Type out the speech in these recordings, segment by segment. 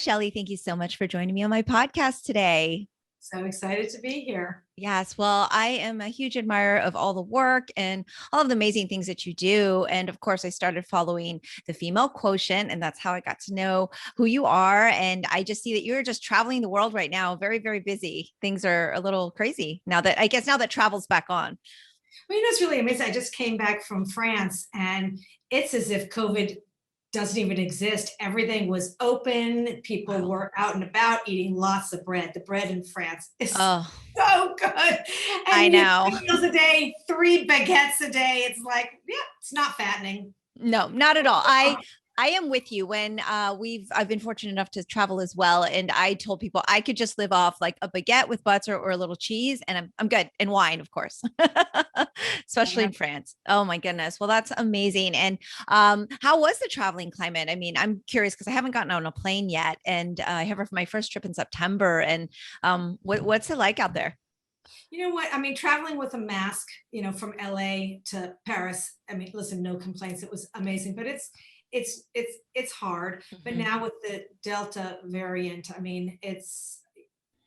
Shelley, thank you so much for joining me on my podcast today. So excited to be here. Yes, well, I am a huge admirer of all the work and all of the amazing things that you do. And of course, I started following the Female Quotient, and that's how I got to know who you are. And I just see that you're just traveling the world right now, very, very busy. Things are a little crazy now that travel's back on. Well, it's really amazing. I just came back from France and it's as if COVID doesn't even exist. Everything was open. People Wow. were out and about eating lots of bread. The bread in France is Oh, so good. I And know. 2 meals a day, 3 baguettes a day. It's like, yeah, it's not fattening. No, not at all. I am with you when I've been fortunate enough to travel as well. And I told people I could just live off like a baguette with butter or a little cheese and I'm good. And wine, of course, especially in France. Oh my goodness. Well, that's amazing. And how was the traveling climate? I mean, I'm curious because I haven't gotten on a plane yet. And I have my first trip in September. And what's it like out there? You know what? I mean, traveling with a mask, from LA to Paris. I mean, listen, no complaints. It was amazing, but it's hard. But Mhm. now with the Delta variant, I mean,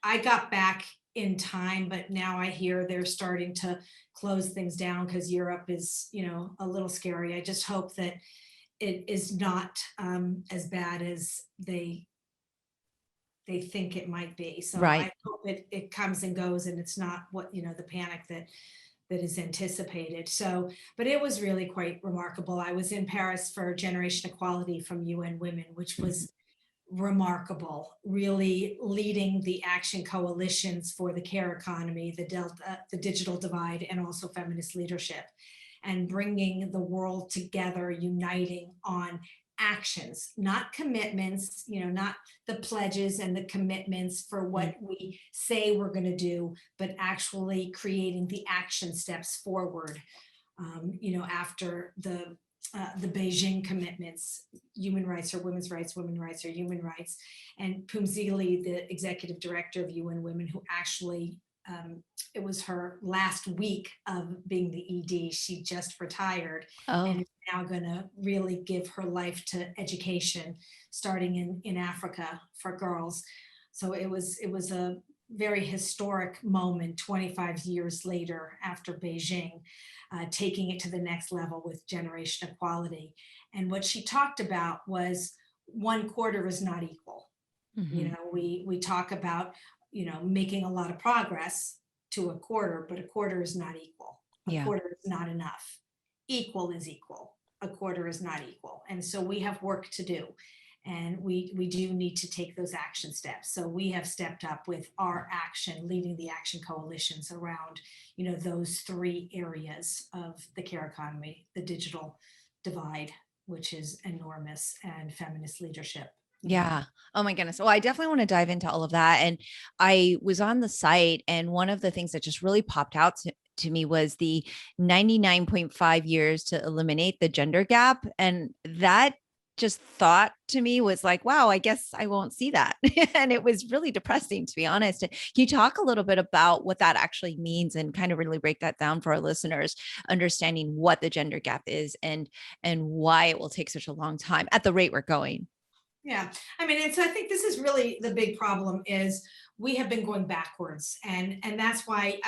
I got back in time, but now I hear they're starting to close things down because Europe is, a little scary. I just hope that it is not as bad as they think it might be. So Right. I hope it comes and goes and it's not what, the panic that is anticipated. So, but it was really quite remarkable. I was in Paris for Generation Equality from UN Women, which Mhm. was remarkable, really leading the action coalitions for the care economy, the digital divide, and also feminist leadership, and bringing the world together, uniting on actions, not commitments, not the pledges and the commitments for Mm. what we say we're going to do, but actually creating the action steps forward. After the Beijing commitments, human rights are women's rights, women's rights are human rights. And Pumzili, the executive director of UN Women, who actually, it was her last week of being the ED, she just retired and Oh, is now going to really give her life to education, starting in Africa for girls. So it was a very historic moment 25 years later after Beijing, taking it to the next level with generation equality. And what she talked about was 1/4 is not equal. mhm. We talk about, making a lot of progress to a quarter, but a quarter is not equal. A Yeah. quarter is not enough. Equal is equal. A quarter is not equal. And so we have work to do. And we do need to take those action steps. So we have stepped up with our action, leading the action coalitions around, those 3 areas of the care economy, the digital divide, which is enormous, and feminist leadership. Yeah. Oh my goodness. Well, I definitely want to dive into all of that. And I was on the site, and one of the things that just really popped out to me was the 99.5 years to eliminate the gender gap. And that just thought to me was like, wow, I guess I won't see that. And it was really depressing, to be honest. Can you talk a little bit about what that actually means and kind of really break that down for our listeners, understanding what the gender gap is and why it will take such a long time at the rate we're going? Yeah, I mean, I think this is really the big problem is we have been going backwards, and that's why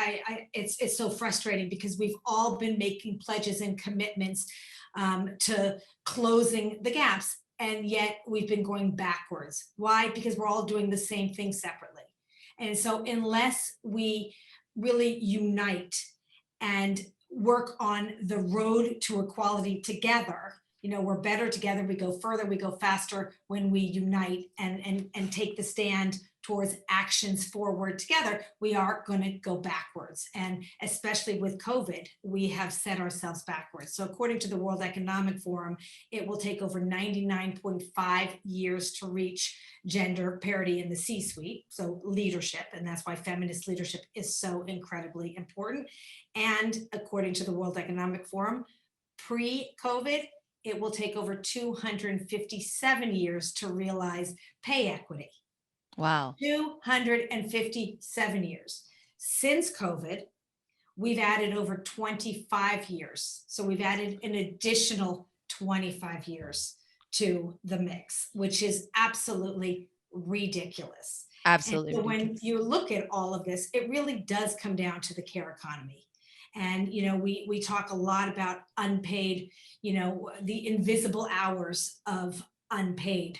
it's so frustrating because we've all been making pledges and commitments to closing the gaps, and yet we've been going backwards. Why? Because we're all doing the same thing separately, and so unless we really unite and work on the road to equality together, we're better together, we go further, we go faster when we unite and take the stand towards actions forward together. We are going to go backwards, and especially with COVID we have set ourselves backwards. So according to the World Economic Forum, it will take over 99.5 years to reach gender parity in the C-suite, so leadership, and that's why feminist leadership is so incredibly important. And according to the World Economic Forum, pre-COVID, it will take over 257 years to realize pay equity. Wow. 257 years. Since COVID, we've added over 25 years. So we've added an additional 25 years to the mix, which is absolutely ridiculous. And Absolutely so when ridiculous. you look at all of this, it really does come down to the care economy. And, we talk a lot about unpaid, the invisible hours of unpaid,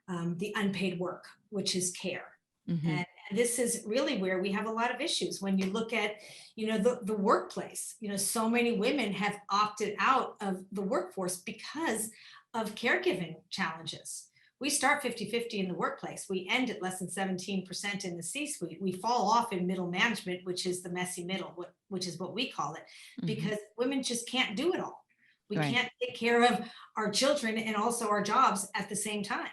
the unpaid work, which is care. Mm-hmm. And this is really where we have a lot of issues. When you look at, the workplace, so many women have opted out of the workforce because of caregiving challenges. We start 50-50 in the workplace. We end at less than 17% in the C-suite. We fall off in middle management, which is the messy middle, which is what we call it, Mm-hmm. because women just can't do it all. We Right. can't take care of our children and also our jobs at the same time.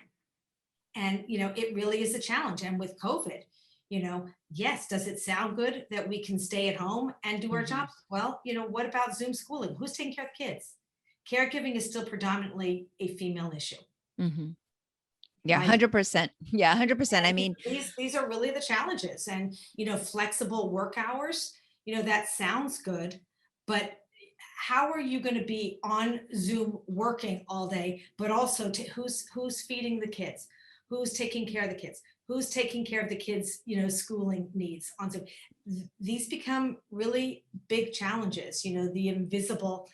And, it really is a challenge. And with COVID, yes, does it sound good that we can stay at home and do our Mm-hmm. jobs? Well, what about Zoom schooling? Who's taking care of kids? Caregiving is still predominantly a female issue. Mm-hmm. Yeah, By 100%. Yeah, 100%. I mean, these are really the challenges. And, flexible work hours, that sounds good, but how are you going to be on Zoom working all day, but also who's feeding the kids? Who's taking care of the kids? Who's taking care of the kids, schooling needs on Zoom? These become really big challenges, the invisible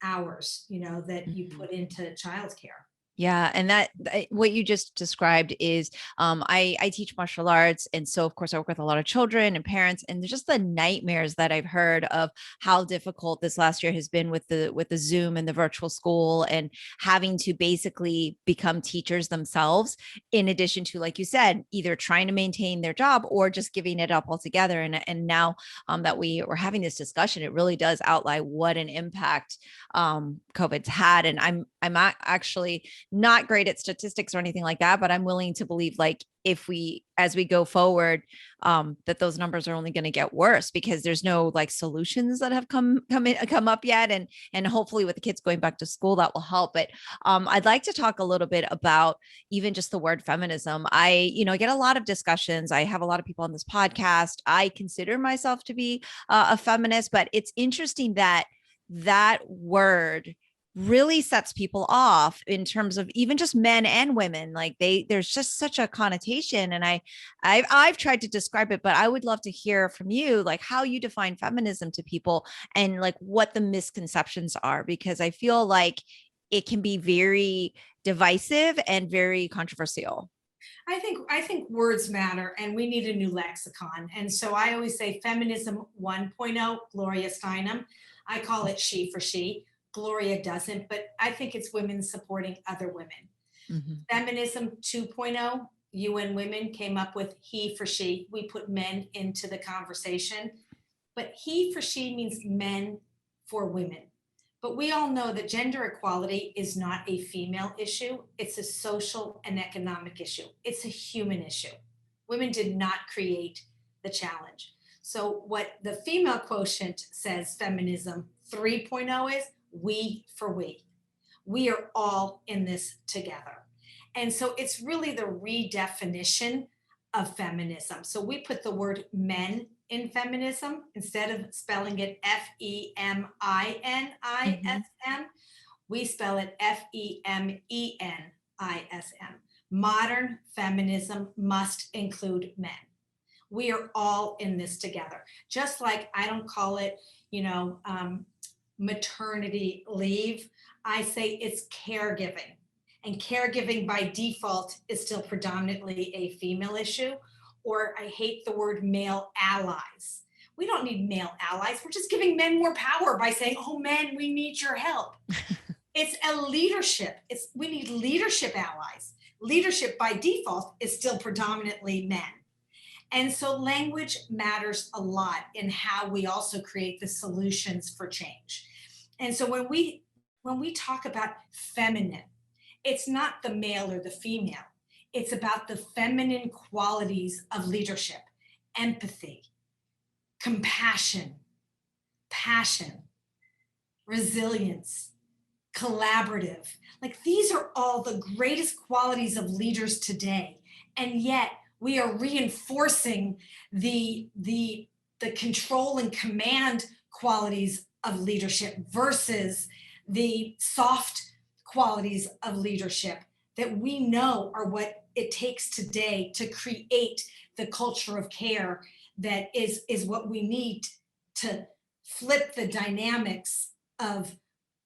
hours, that you mhm. put into childcare. Yeah, and what you just described is I teach martial arts, and so of course I work with a lot of children and parents, and just the nightmares that I've heard of how difficult this last year has been with the Zoom and the virtual school, and having to basically become teachers themselves, in addition to, like you said, either trying to maintain their job or just giving it up altogether. And now that we were having this discussion, it really does outline what an impact COVID's had, and I'm actually not great at statistics or anything like that, but I'm willing to believe, like, if we, as we go forward, that those numbers are only going to get worse, because there's no like solutions that have come up yet, and hopefully with the kids going back to school that will help. But I'd like to talk a little bit about even just the word feminism. I get a lot of discussions. I have a lot of people on this podcast. I consider myself to be a feminist, but it's interesting that that word really sets people off in terms of even just men and women. Like there's just such a connotation. And I've tried to describe it, but I would love to hear from you, like how you define feminism to people, and like what the misconceptions are, because I feel like it can be very divisive and very controversial. I think words matter, and we need a new lexicon. And so I always say feminism 1.0, Gloria Steinem. I call it she for she. Gloria doesn't, but I think it's women supporting other women. Mm-hmm. Feminism 2.0, UN Women came up with he for she. We put men into the conversation, but he for she means men for women. But we all know that gender equality is not a female issue. It's a social and economic issue. It's a human issue. Women did not create the challenge. So what the female quotient says feminism 3.0 is we for we. We are all in this together. And so it's really the redefinition of feminism. So we put the word men in feminism instead of spelling it Mm-hmm. Feminism. We spell it Femenism. Modern feminism must include men. We are all in this together. Just like I don't call it, maternity leave. I say it's caregiving. And caregiving by default is still predominantly a female issue. Or I hate the word male allies. We don't need male allies. We're just giving men more power by saying, oh, men, we need your help. It's a leadership. We need leadership allies. Leadership by default is still predominantly men. And so language matters a lot in how we also create the solutions for change. And so when we talk about feminine, it's not the male or the female. It's about the feminine qualities of leadership, empathy, compassion, passion, resilience, collaborative. Like these are all the greatest qualities of leaders today. And yet we are reinforcing the control and command qualities of leadership versus the soft qualities of leadership that we know are what it takes today to create the culture of care that is what we need to flip the dynamics of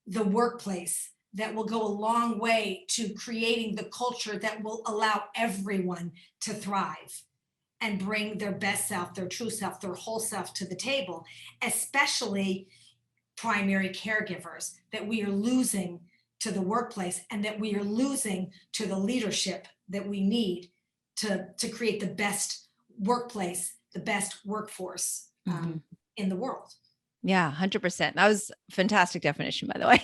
the workplace, that will go a long way to creating the culture that will allow everyone to thrive and bring their best self, their true self, their whole self to the table, especially primary caregivers that we are losing to the workplace, and that we are losing to the leadership that we need to create the best workplace, the best workforce in the world. Yeah, 100%. That was a fantastic definition, by the way.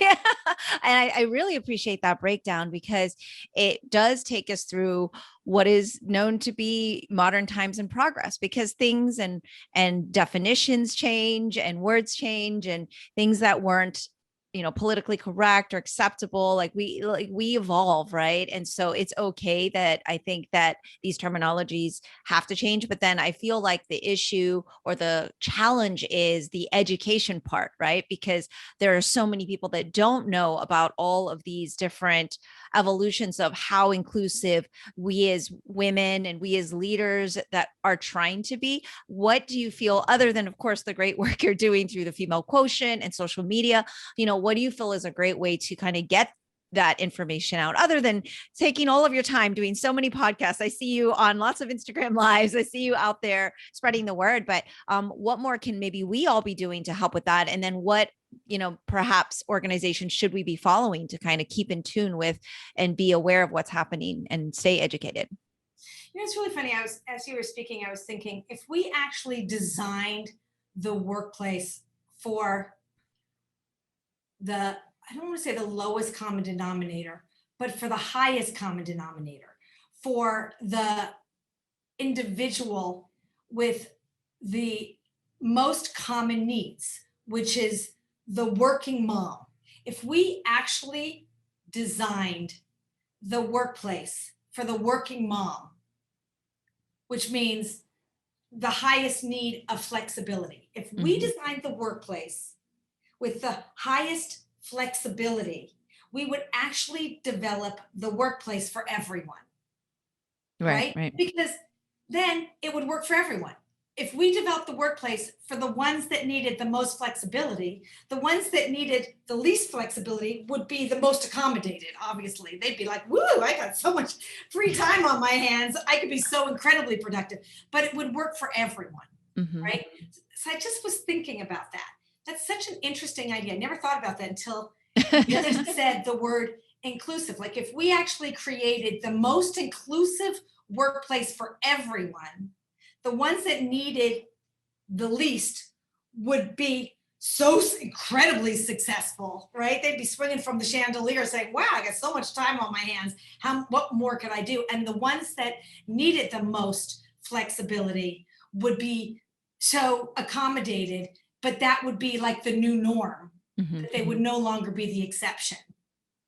And I really appreciate that breakdown, because it does take us through what is known to be modern times in progress, because things and definitions change and words change, and things that weren't, politically correct or acceptable, like we evolve, right? And so it's okay that I think that these terminologies have to change, but then I feel like the issue or the challenge is the education part, right? Because there are so many people that don't know about all of these different evolutions of how inclusive we as women and we as leaders that are trying to be. What do you feel, other than, of course, the great work you're doing through the Female Quotient and social media, what do you feel is a great way to kind of get that information out, other than taking all of your time doing so many podcasts? I see you on lots of Instagram lives. I see you out there spreading the word, but what more can maybe we all be doing to help with that? And then what, perhaps organizations should we be following to kind of keep in tune with and be aware of what's happening and stay educated? It's really funny. As you were speaking, I was thinking, if we actually designed the workplace for I don't want to say the lowest common denominator, but for the highest common denominator, for the individual with the most common needs, which is the working mom. If we actually designed the workplace for the working mom, which means the highest need of flexibility, if we designed the workplace with the highest flexibility, we would actually develop the workplace for everyone. Right? Because then it would work for everyone. If we developed the workplace for the ones that needed the most flexibility, the ones that needed the least flexibility would be the most accommodated, obviously. They'd be like, woo, I got so much free time on my hands. I could be so incredibly productive. But it would work for everyone, right? So I just was thinking about that. That's such an interesting idea. I never thought about that until you just said the word inclusive. Like, if we actually created the most inclusive workplace for everyone, the ones that needed the least would be so incredibly successful, right? They'd be swinging from the chandelier saying, wow, I got so much time on my hands. What more could I do? And the ones that needed the most flexibility would be so accommodated, but that would be like the new norm. That they would no longer be the exception.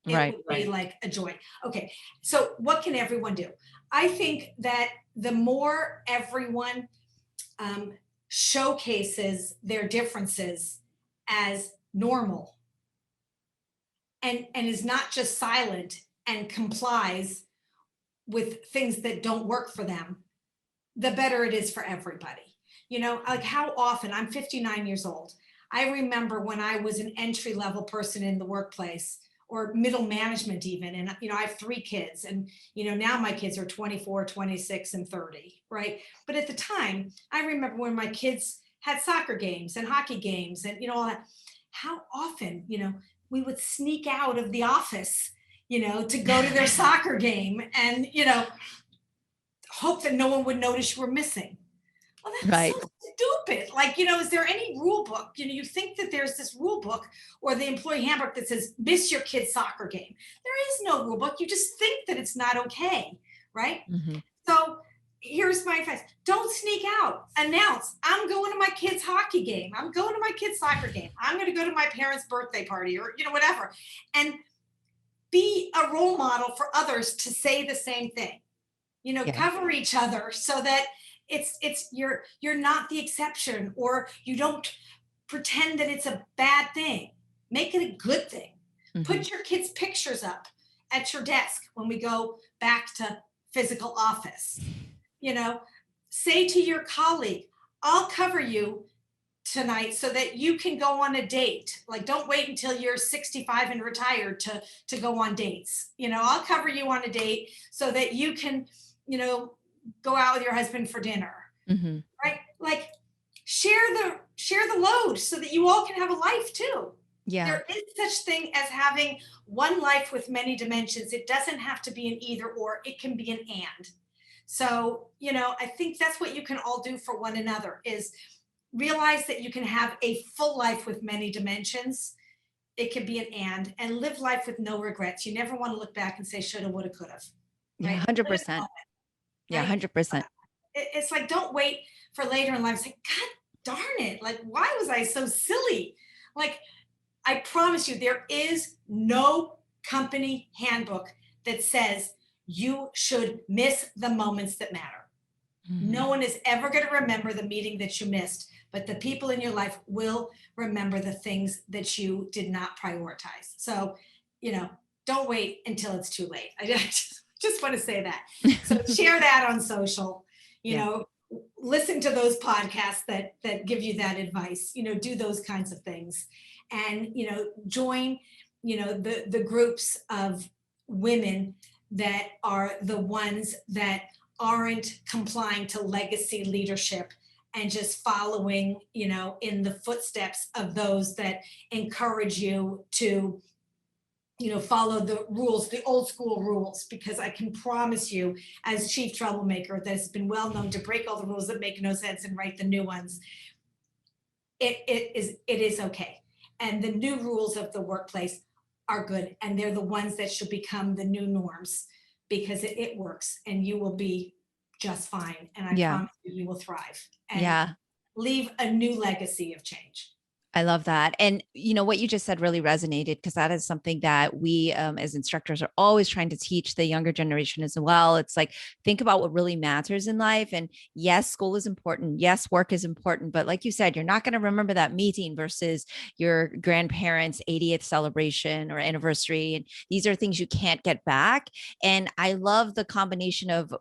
It would be like a joy. Okay, so what can everyone do? I think that the more everyone showcases their differences as normal and is not just silent and complies with things that don't work for them, the better it is for everybody. Like, how often, I'm 59 years old. I remember when I was an entry-level person in the workplace, or middle management even, and I have 3 kids, and now my kids are 24, 26, and 30, right? But at the time, I remember when my kids had soccer games and hockey games and all that, how often we would sneak out of the office to go to their soccer game and hope that no one would notice you were missing. Well, that's so stupid. Like, is there any rule book? You think that there's this rule book or the employee handbook that says miss your kid's soccer game. There is no rule book. You just think that it's not okay, right? So here's my advice. Don't sneak out. Announce, I'm going to my kid's hockey game. I'm going to my kid's soccer game. I'm going to go to my parents' birthday party, or whatever. And be a role model for others to say the same thing. Cover each other so that it's you're not the exception, or you don't pretend that it's a bad thing. Make it a good thing. Put your kids' pictures up at your desk when we go back to physical office. Say to your colleague, I'll cover you tonight so that you can go on a date. Like, don't wait until you're 65 and retired to go on dates. I'll cover you on a date so that you can, go out with your husband for dinner. Mm-hmm. Right? Like, share the load so that you all can have a life too. Yeah. There is such thing as having one life with many dimensions. It doesn't have to be an either or, it can be an and. So, I think that's what you can all do for one another, is realize that you can have a full life with many dimensions. It can be an and live life with no regrets. You never want to look back and say, shoulda, woulda, coulda. Right? Yeah, 100%. Yeah, 100%. It's like, don't wait for later in life. It's like, God darn it. Like, why was I so silly? Like, I promise you, there is no company handbook that says you should miss the moments that matter. Mm-hmm. No one is ever going to remember the meeting that you missed, but the people in your life will remember the things that you did not prioritize. So, don't wait until it's too late. I just want to say that. So share that on social, listen to those podcasts that give you that advice, do those kinds of things, and, join, the groups of women that are the ones that aren't complying to legacy leadership and just following, in the footsteps of those that encourage you to, follow the rules, the old school rules, because I can promise you, as chief troublemaker that has been well known to break all the rules that make no sense and write the new ones, it is okay. And the new rules of the workplace are good, and they're the ones that should become the new norms, because it works, and you will be just fine. And I promise you will thrive and leave a new legacy of change. I love that. And what you just said really resonated, because that is something that we as instructors are always trying to teach the younger generation as well. It's like, think about what really matters in life. And yes, school is important. Yes, work is important. But like you said, you're not going to remember that meeting versus your grandparents' 80th celebration or anniversary. And these are things you can't get back. And I love the combination of,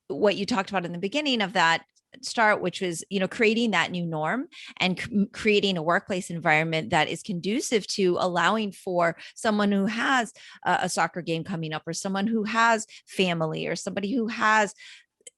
what you talked about in the beginning of that start, which was, creating that new norm and creating a workplace environment that is conducive to allowing for someone who has a soccer game coming up, or someone who has family, or somebody who has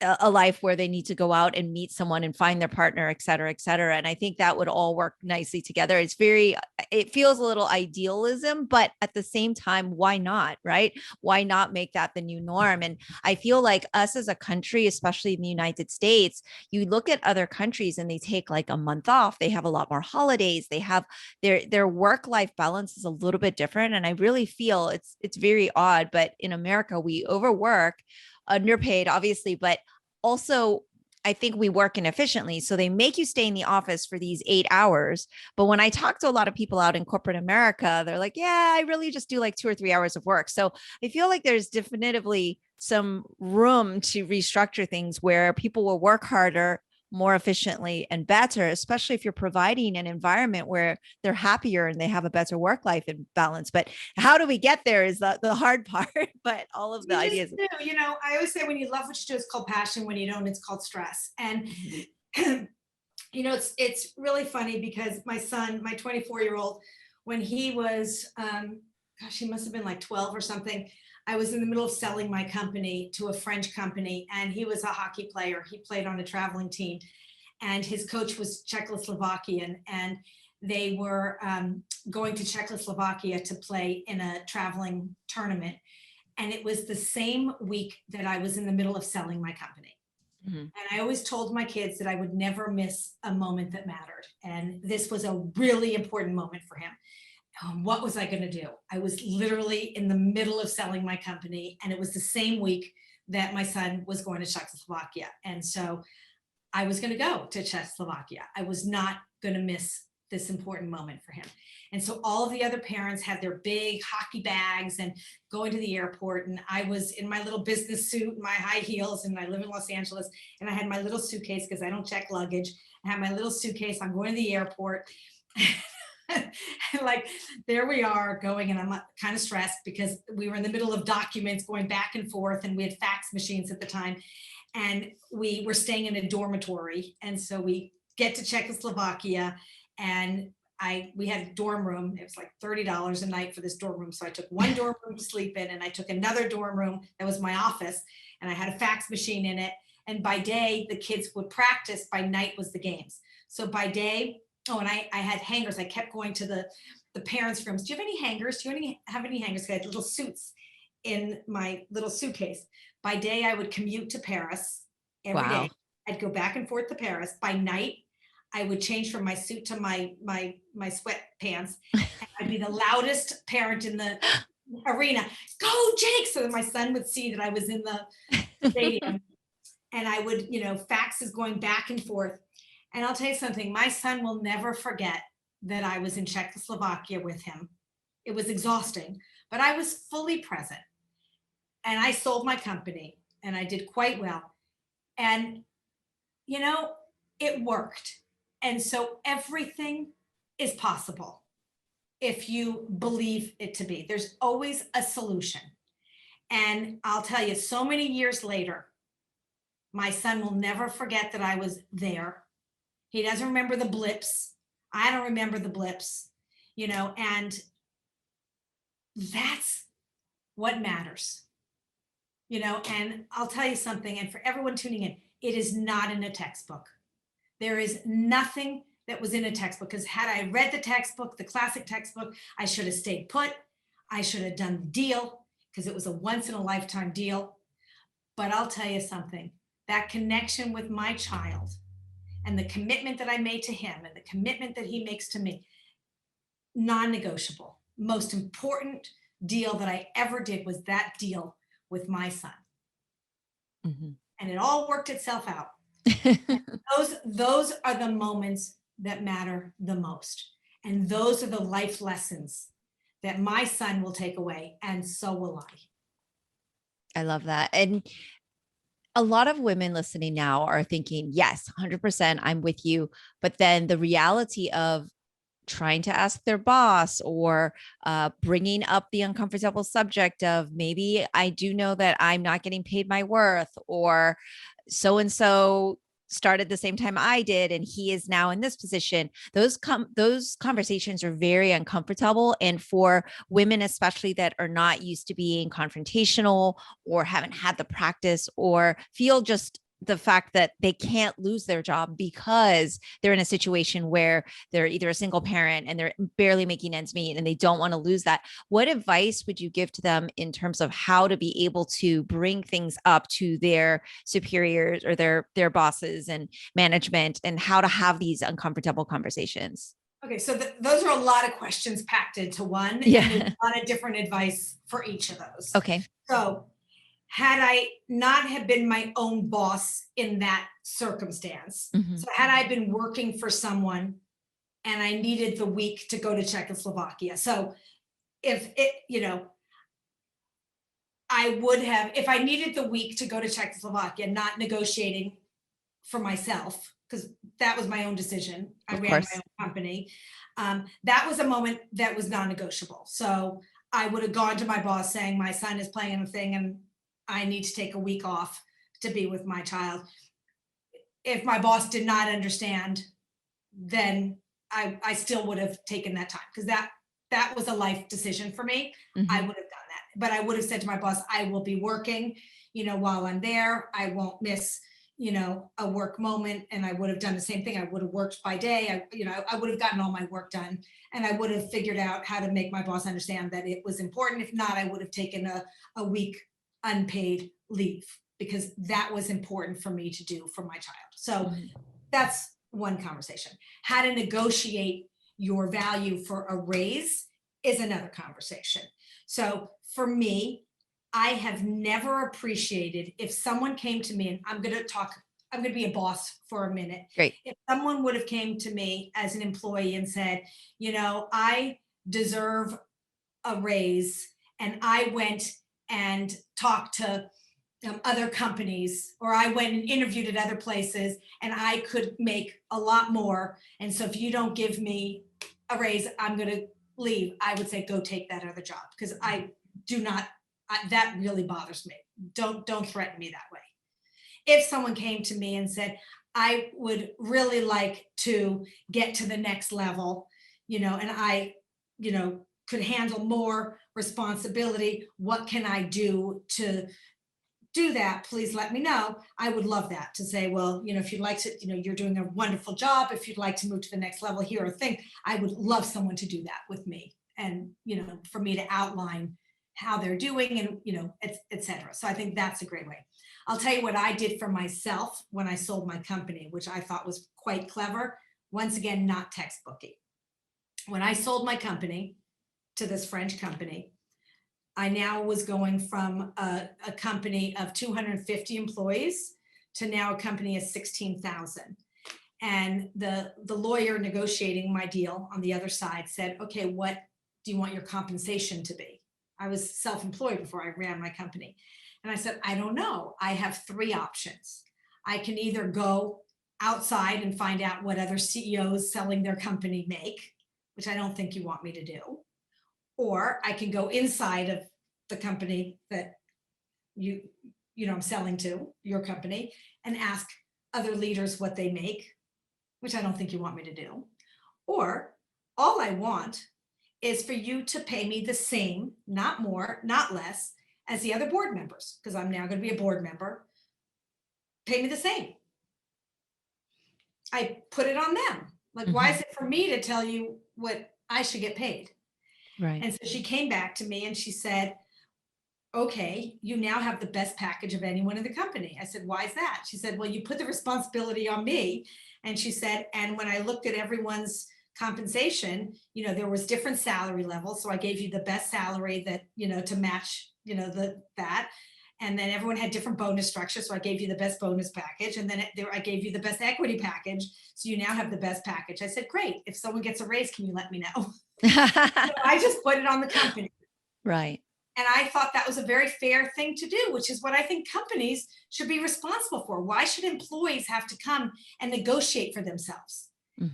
a life where they need to go out and meet someone and find their partner, et cetera, et cetera. And I think that would all work nicely together. It feels a little idealism, but at the same time, why not, right? Why not make that the new norm? And I feel like us as a country, especially in the United States, you look at other countries and they take like a month off. They have a lot more holidays. They have their work-life balance is a little bit different. And I really feel it's very odd, but in America, we overwork, underpaid, obviously, but also I think we work inefficiently. So they make you stay in the office for these 8 hours. But when I talk to a lot of people out in corporate America, they're like, yeah, I really just do like 2 or 3 hours of work. So I feel like there's definitively some room to restructure things where people will work harder, more efficiently, and better, especially if you're providing an environment where they're happier and they have a better work-life balance. But how do we get there is the hard part, but all of the ideas. I always say, when you love what you do, it's called passion. When you don't, it's called stress. And, it's really funny, because my son, my 24-year-old, when he was, he must have been like 12 or something, I was in the middle of selling my company to a French company, and he was a hockey player. He played on a traveling team, and his coach was Czechoslovakian, and they were going to Czechoslovakia to play in a traveling tournament. And it was the same week that I was in the middle of selling my company. Mm-hmm. And I always told my kids that I would never miss a moment that mattered. And this was a really important moment for him. What was I going to do? I was literally in the middle of selling my company, and it was the same week that my son was going to Czechoslovakia. And so I was going to go to Czechoslovakia. I was not going to miss this important moment for him. And so all of the other parents had their big hockey bags and going to the airport. And I was in my little business suit and my high heels, and I live in Los Angeles, and I had my little suitcase because I don't check luggage. I had my little suitcase. I'm going to the airport. And like, there we are going, and I'm kind of stressed because we were in the middle of documents going back and forth, and we had fax machines at the time, and we were staying in a dormitory. And so we get to Czechoslovakia, and we had a dorm room. It was like $30 a night for this dorm room. So I took one dorm room to sleep in, and I took another dorm room that was my office, and I had a fax machine in it. And by day, the kids would practice. By night was the games. So by day, and I had hangers. I kept going to the parents' rooms. Do you have any hangers? Do you have any hangers? I had little suits in my little suitcase. By day, I would commute to Paris every day. I'd go back and forth to Paris. By night, I would change from my suit to my sweatpants. And I'd be the loudest parent in the arena. Go, Jake! So that my son would see that I was in the stadium. And I would, faxes going back and forth. And I'll tell you something, my son will never forget that I was in Czechoslovakia with him. It was exhausting, but I was fully present. And I sold my company, and I did quite well. And, it worked. And so everything is possible if you believe it to be. There's always a solution. And I'll tell you, so many years later, my son will never forget that I was there. He doesn't remember the blips. I don't remember the blips, and that's what matters, and I'll tell you something, and for everyone tuning in, it is not in a textbook. There is nothing that was in a textbook, because had I read the textbook, the classic textbook, I should have stayed put. I should have done the deal, because it was a once in a lifetime deal. But I'll tell you something, that connection with my child and the commitment that I made to him and the commitment that he makes to me, non-negotiable. Most important deal that I ever did was that deal with my son. Mm-hmm. And it all worked itself out. those are the moments that matter the most. And those are the life lessons that my son will take away, and so will I. I love that. And a lot of women listening now are thinking, yes, 100%, I'm with you. But then the reality of trying to ask their boss, or bringing up the uncomfortable subject of, maybe I do know that I'm not getting paid my worth, or so-and-so started the same time I did, and he is now in this position. Those conversations are very uncomfortable. And for women, especially that are not used to being confrontational, or haven't had the practice, or feel just the fact that they can't lose their job because they're in a situation where they're either a single parent and they're barely making ends meet and they don't want to lose that. What advice would you give to them in terms of how to be able to bring things up to their superiors or their bosses and management, and how to have these uncomfortable conversations? Okay, so those are a lot of questions packed into one. Yeah. And there's a lot of different advice for each of those. Okay. So had I not have been my own boss in that circumstance, mm-hmm. So had I been working for someone and I needed the week to go to Czechoslovakia. So if I would have, if I needed the week to go to Czechoslovakia, not negotiating for myself, because that was my own decision. I ran my own company. That was a moment that was non-negotiable. So I would have gone to my boss saying, my son is playing a thing and I need to take a week off to be with my child. If my boss did not understand, then I still would have taken that time, because that was a life decision for me. Mm-hmm. I would have done that, but I would have said to my boss, I will be working, while I'm there. I won't miss, a work moment. And I would have done the same thing. I would have worked by day. I would have gotten all my work done, and I would have figured out how to make my boss understand that it was important. If not, I would have taken a week unpaid leave, because that was important for me to do for my child. So that's one conversation. How to negotiate your value for a raise is another conversation. So for me, I have never appreciated if someone came to me, and I'm going to be a boss for a minute. Great. If someone would have came to me as an employee and said, I deserve a raise, and I went and talked to other companies, or I went and interviewed at other places, and I could make a lot more. And so if you don't give me a raise, I'm going to leave, I would say go take that other job, because I do not, that really bothers me. Don't threaten me that way. If someone came to me and said, I would really like to get to the next level, and I, could handle more responsibility, what can I do to do that? Please let me know. I would love that, to say, well, if you'd like to, you're doing a wonderful job. If you'd like to move to the next level, here are things. I would love someone to do that with me, and, for me to outline how they're doing, and, et cetera. So I think that's a great way. I'll tell you what I did for myself when I sold my company, which I thought was quite clever. Once again, not textbooky. When I sold my company to this French company, I now was going from a company of 250 employees to now a company of 16,000. And the lawyer negotiating my deal on the other side said, okay, what do you want your compensation to be? I was self-employed before I ran my company. And I said, I don't know. I have three options. I can either go outside and find out what other CEOs selling their company make, which I don't think you want me to do. Or I can go inside of the company that I'm selling to, your company, and ask other leaders what they make, which I don't think you want me to do. Or all I want is for you to pay me the same, not more, not less, as the other board members, because I'm now going to be a board member. Pay me the same. I put it on them. Like, why is it for me to tell you what I should get paid? Right. And so she came back to me and she said, okay, you now have the best package of anyone in the company. I said, why is that? She said, well, you put the responsibility on me. And she said, and when I looked at everyone's compensation, there was different salary levels. So I gave you the best salary that, to match, that. And then everyone had different bonus structures. So I gave you the best bonus package. And then I gave you the best equity package. So you now have the best package. I said, great. If someone gets a raise, can you let me know? So I just put it on the company. Right. And I thought that was a very fair thing to do, which is what I think companies should be responsible for. Why should employees have to come and negotiate for themselves?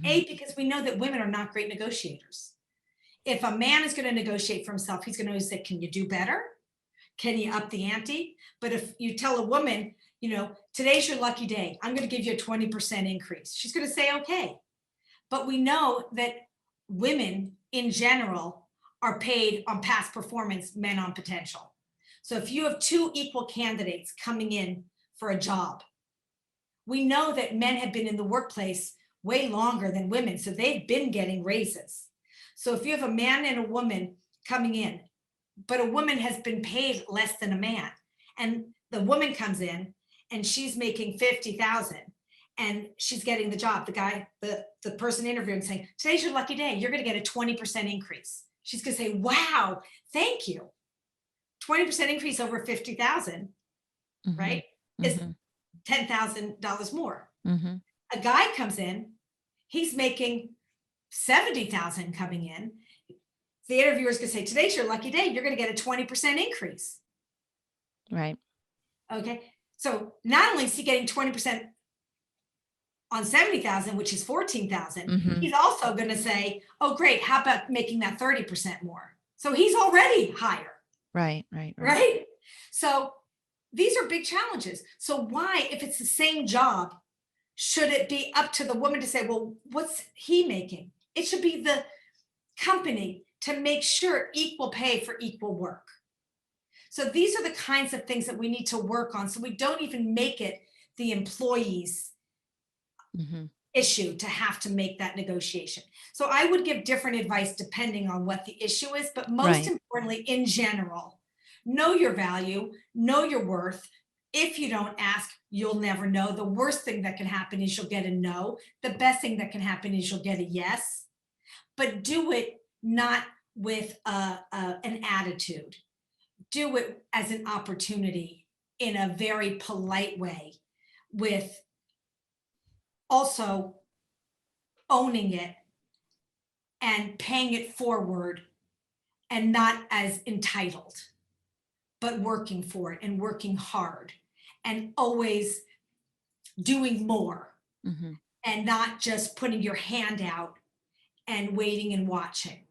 A, because we know that women are not great negotiators. If a man is going to negotiate for himself, he's going to say, can you do better? Can you up the ante? But if you tell a woman, today's your lucky day, I'm going to give you a 20% increase, she's going to say, okay. But we know that women in general are paid on past performance, men on potential. So if you have two equal candidates coming in for a job, we know that men have been in the workplace way longer than women, so they've been getting raises. So if you have a man and a woman coming in, but a woman has been paid less than a man, and the woman comes in and she's making 50,000 and she's getting the job, the guy, the person interviewing saying, today's your lucky day, you're going to get a 20% increase. She's going to say, wow, thank you. 20% increase over 50,000, right? Is $10,000 more. A guy comes in, he's making 70,000 coming in. The interviewer is going to say, today's your lucky day, you're going to get a 20% increase. Right. Okay. So not only is he getting 20% on 70,000, which is 14,000, he's also going to say, oh, great, how about making that 30% more? So he's already higher. Right. So these are big challenges. So why, if it's the same job, should it be up to the woman to say, well, what's he making? It should be the company to make sure equal pay for equal work. So these are the kinds of things that we need to work on, so we don't even make it the employees' issue to have to make that negotiation. So I would give different advice depending on what the issue is, but most importantly, in general, know your value, know your worth. If you don't ask, you'll never know. The worst thing that can happen is you'll get a no. The best thing that can happen is you'll get a yes. But do it not with an attitude. Do it as an opportunity in a very polite way, with also owning it and paying it forward, and not as entitled, but working for it and working hard and always doing more, and not just putting your hand out and waiting and watching,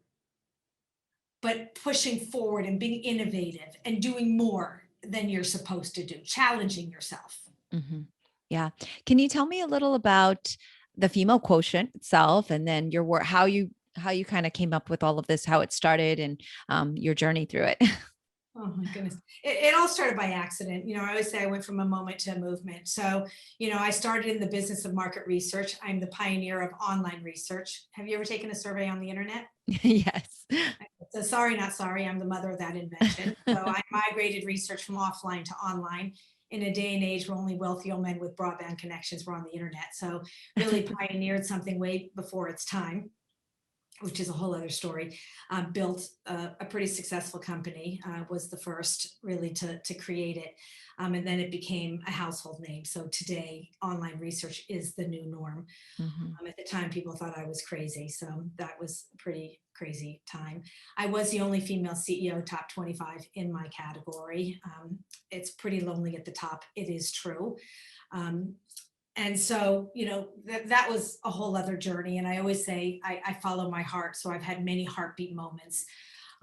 but pushing forward and being innovative and doing more than you're supposed to do, challenging yourself. Mhm. Yeah. Can you tell me a little about the female quotient itself, and then your work, how you kind of came up with all of this, how it started, and your journey through it? Oh my goodness. It all started by accident. I always say I went from a moment to a movement. So, I started in the business of market research. I'm the pioneer of online research. Have you ever taken a survey on the internet? Yes. So sorry, not sorry. I'm the mother of that invention. So I migrated research from offline to online in a day and age where only wealthy old men with broadband connections were on the internet. So really pioneered something way before its time, which is a whole other story. Built a pretty successful company, was the first really to create it. And then it became a household name. So today, online research is the new norm. Mhm. At the time, people thought I was crazy. So that was a pretty crazy time. I was the only female CEO top 25 in my category. It's pretty lonely at the top. It is true. Um, and so, that was a whole other journey. And I always say I follow my heart. So I've had many heartbeat moments.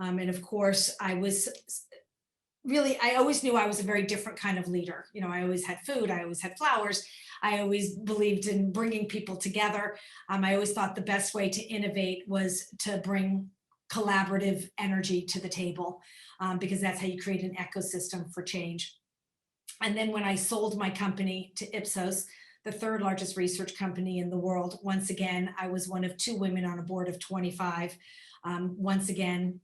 And of course, I always knew I was a very different kind of leader. I always had food, I always had flowers. I always believed in bringing people together. I always thought the best way to innovate was to bring collaborative energy to the table, because that's how you create an ecosystem for change. And then when I sold my company to Ipsos, the third largest research company in the world, once again, I was one of two women on a board of 25. Once again,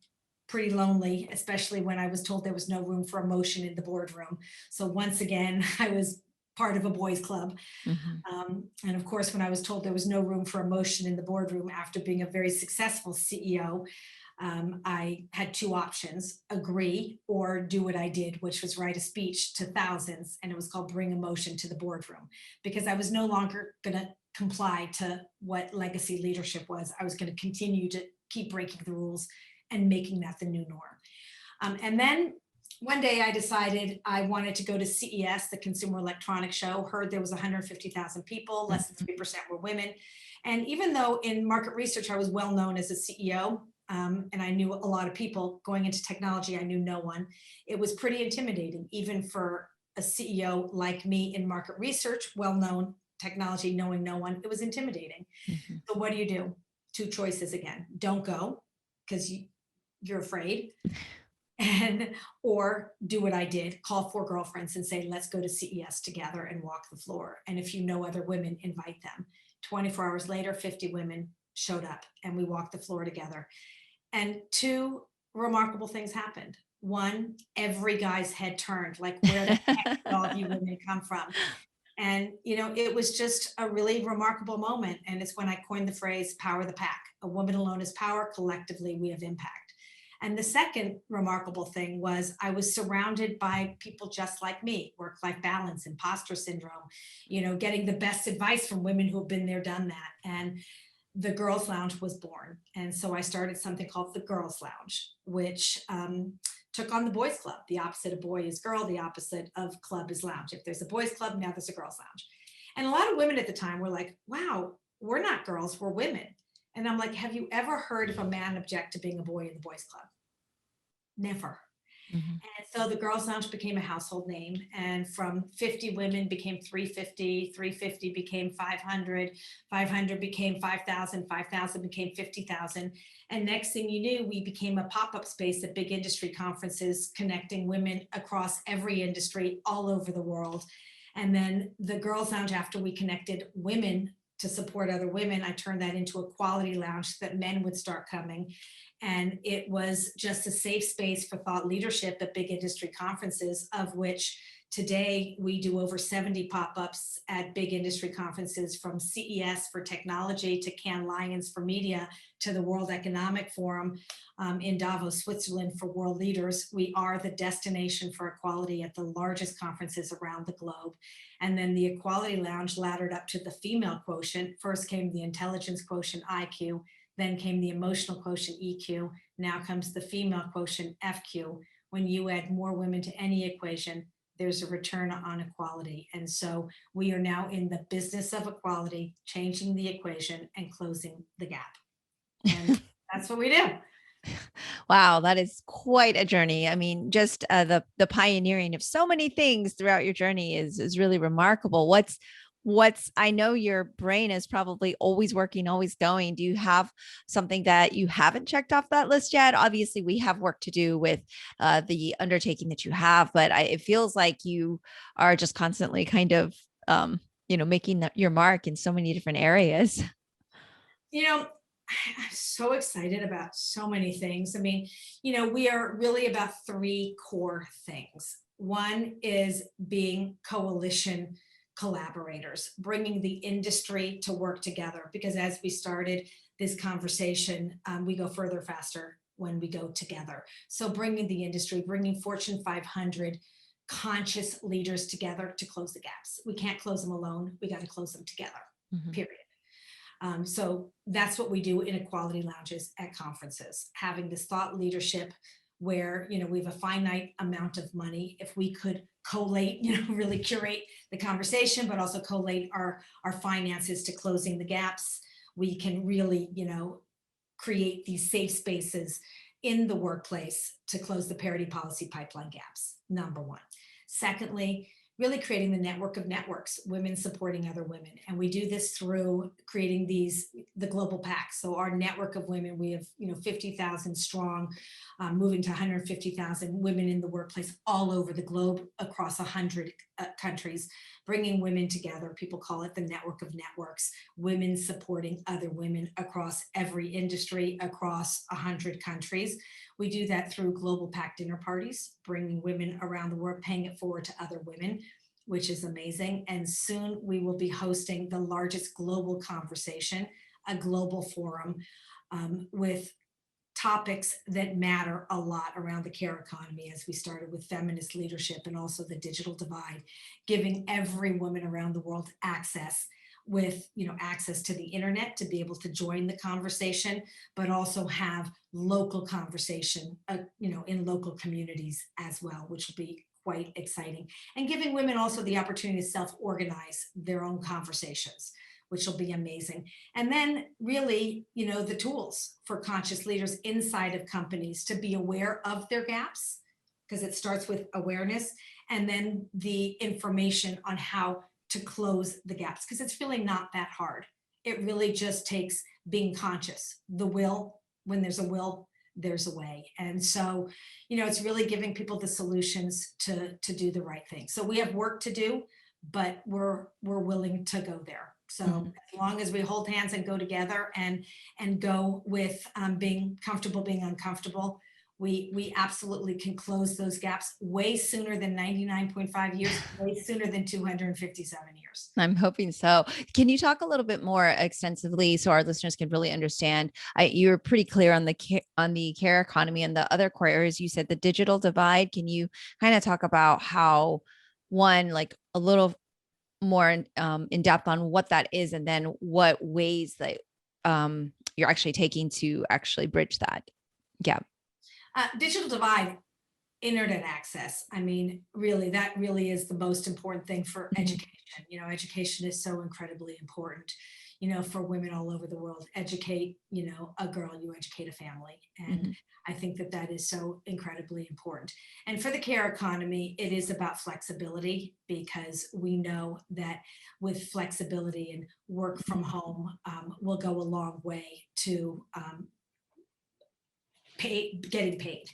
pretty lonely, especially when I was told there was no room for emotion in the boardroom. So once again, I was part of a boys club. Mhm. And of course, when I was told there was no room for emotion in the boardroom after being a very successful CEO, I had two options: agree or do what I did, which was write a speech to thousands. And it was called Bring Emotion to the Boardroom, because I was no longer going to comply to what legacy leadership was. I was going to continue to keep breaking the rules and making that the new norm. And then one day I decided I wanted to go to CES, the Consumer Electronics Show. Heard there was 150,000 people, less than Mhm. 3% were women. And even though in market research I was well known as a CEO, and I knew a lot of people going into technology, I knew no one. It was pretty intimidating, even for a CEO like me in market research, well known technology, knowing no one. It was intimidating. Mhm. So what do? Two choices again: don't go because you're afraid, and or do what I did, call four girlfriends and say, let's go to CES together and walk the floor. And if you know other women, invite them. 24 hours later, 50 women showed up and we walked the floor together. And two remarkable things happened. One, every guy's head turned, like, where the heck did all of you women come from? And, it was just a really remarkable moment. And it's when I coined the phrase power the pack. A woman alone is power, collectively we have impact. And the second remarkable thing was I was surrounded by people just like me: work life balance, imposter syndrome, getting the best advice from women who have been there, done that. And the Girls Lounge was born. And so I started something called the Girls Lounge, which took on the boys club. The opposite of boy is girl, the opposite of club is lounge. If there's a boys club, now there's a girls lounge. And a lot of women at the time were like, wow, we're not girls, we're women. And I'm like, have you ever heard of a man object to being a boy in the boys club? Never. Mhm. And so the Girls Lounge became a household name. And from 50 women became 350, 350 became 500, 500 became 5,000, 5,000 became 50,000. And next thing you knew, we became a pop-up space at big industry conferences, connecting women across every industry all over the world. And then the Girls Lounge, after we connected women to support other women, I turned that into a quality lounge so that men would start coming. And it was just a safe space for thought leadership at big industry conferences, of which today we do over 70 pop-ups at big industry conferences, from CES for technology to Cannes Lions for media to the World Economic Forum in Davos, Switzerland for world leaders. We are the destination for equality at the largest conferences around the globe. And then the Equality Lounge laddered up to the female quotient. First came the intelligence quotient, IQ, then came the emotional quotient, EQ. Now comes the female quotient, FQ. When you add more women to any equation, there's a return on equality. And so we are now in the business of equality, changing the equation and closing the gap. And that's what we do. Wow, that is quite a journey. I mean, just the pioneering of so many things throughout your journey is really remarkable. What's I know your brain is probably always working, always going. Do you have something that you haven't checked off that list yet? Obviously, we have work to do with the undertaking that you have, but it feels like you are just constantly kind of making your mark in so many different areas. You know, I'm so excited about so many things. I mean, we are really about three core things. One is being coalition collaborators, bringing the industry to work together, because as we started this conversation, we go further faster when we go together. So bringing the industry, bringing Fortune 500 conscious leaders together to close the gaps. We can't close them alone. We got to close them together, period. So that's what we do in equality lounges at conferences, having this thought leadership where, we have a finite amount of money. If we could collate, really curate the conversation, but also collate our finances to closing the gaps, we can really, create these safe spaces in the workplace to close the parity policy pipeline gaps, number one. Secondly, really creating the network of networks, women supporting other women. And we do this through creating the global packs. So our network of women, we have, 50,000 strong, moving to 150,000 women in the workplace all over the globe across 100 countries, bringing women together. People call it the network of networks, women supporting other women across every industry, across 100 countries. We do that through global pact dinner parties, bringing women around the world, paying it forward to other women, which is amazing. And soon we will be hosting the largest global conversation, a global forum with topics that matter a lot around the care economy, as we started with feminist leadership and also the digital divide, giving every woman around the world access access to the internet to be able to join the conversation, but also have local conversation, in local communities as well, which will be quite exciting. And giving women also the opportunity to self-organize their own conversations, which will be amazing. And then really, the tools for conscious leaders inside of companies to be aware of their gaps, because it starts with awareness, and then the information on how to close the gaps, because it's really not that hard. It really just takes being conscious. The will, when there's a will, there's a way. And so, it's really giving people the solutions to do the right thing. So we have work to do, but we're willing to go there. So as long as we hold hands and go together and go with being comfortable, being uncomfortable, we absolutely can close those gaps way sooner than 99.5 years, way sooner than 257 years. I'm hoping so. Can you talk a little bit more extensively so our listeners can really understand? You were pretty clear on the care economy and the other core areas. You said the digital divide. Can you kind of talk about how one, like a little more in depth on what that is, and then what ways that you're actually taking to actually bridge that gap? Digital divide, internet access. I mean, really, that really is the most important thing for education. Education is so incredibly important, for women all over the world. Educate, a girl, you educate a family. And I think that is so incredibly important. And for the care economy, it is about flexibility, because we know that with flexibility and work from home will go a long way to getting paid.